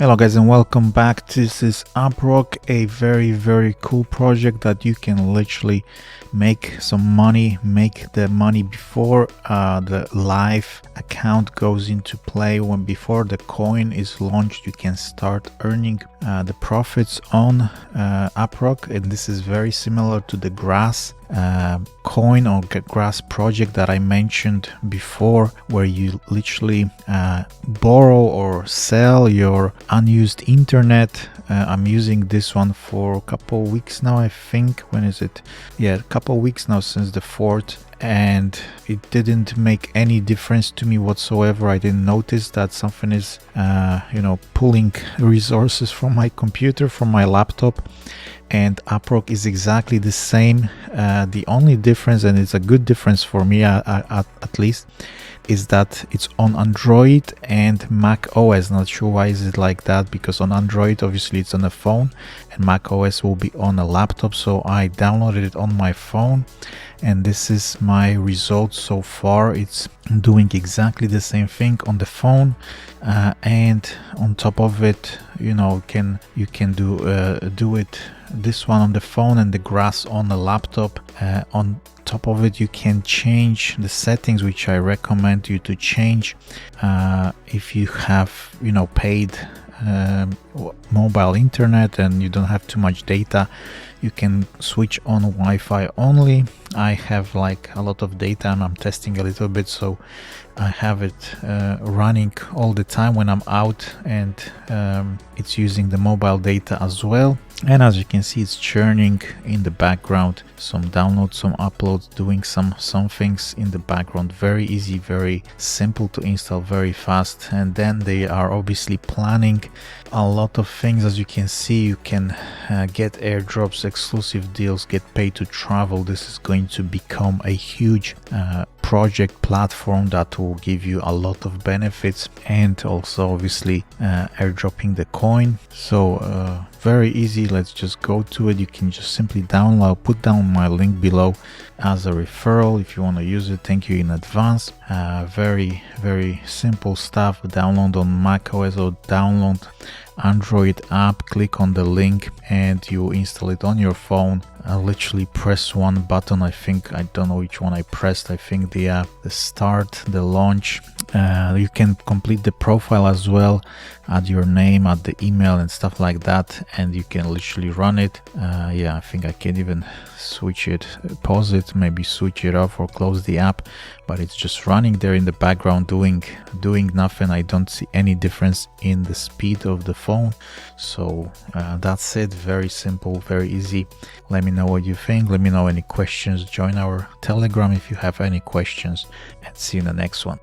Hello guys and welcome back. This is Uprock, a very cool project that you can literally make some money, make the money before the live account goes into play. When before the coin is launched, you can start earning the profits on Uprock, and this is very similar to the Grass coin or Grass project that I mentioned before, where you literally borrow or sell your unused internet. I'm using this one for a couple of weeks now, I think. When is it? Yeah, a couple of weeks now since the 4th, and it didn't make any difference to me whatsoever. I didn't notice that something is pulling resources from my computer, from my laptop. And Uprock is exactly the same. The only difference, and it's a good difference for me at least, is that it's on Android and Mac OS. Not sure why is it like that, because on Android obviously it's on a phone and Mac OS will be on a laptop. So I downloaded it on my phone, and this is my result so far. It's doing exactly the same thing on the phone, and on top of it, you can do it this one on the phone and the Grass on the laptop. On top of it, you can change the settings, which I recommend you to change if you have paid mobile internet and you don't have too much data. You can switch on Wi-Fi only. I have like a lot of data and I'm testing a little bit, so I have it running all the time when I'm out, and it's using the mobile data as well. And as you can see, it's churning in the background, some downloads, some uploads, doing some things in the background. Very easy, very simple to install, very fast. And then they are obviously planning a lot of things. As you can see, you can get airdrops, exclusive deals, get paid to travel. This is going to become a huge project platform that will give you a lot of benefits, and also obviously airdropping the coin. So very easy. Let's just go to it. You can just simply download, put down my link below as a referral if you want to use it. Thank you in advance. Very simple stuff. Download on Mac OS or download Android app, click on the link and you install it on your phone. Literally press one button. I don't know which one I pressed. I think the start, the launch. You can complete the profile as well, add your name, add the email and stuff like that, and you can literally run it. Yeah, I think I can even switch it, pause it, maybe switch it off or close the app, but it's just running there in the background doing nothing. I don't see any difference in the speed of the phone. So that's it. Very simple, very easy. Let me know what you think. Let me know any questions. Join our Telegram if you have any questions, and see you in the next one.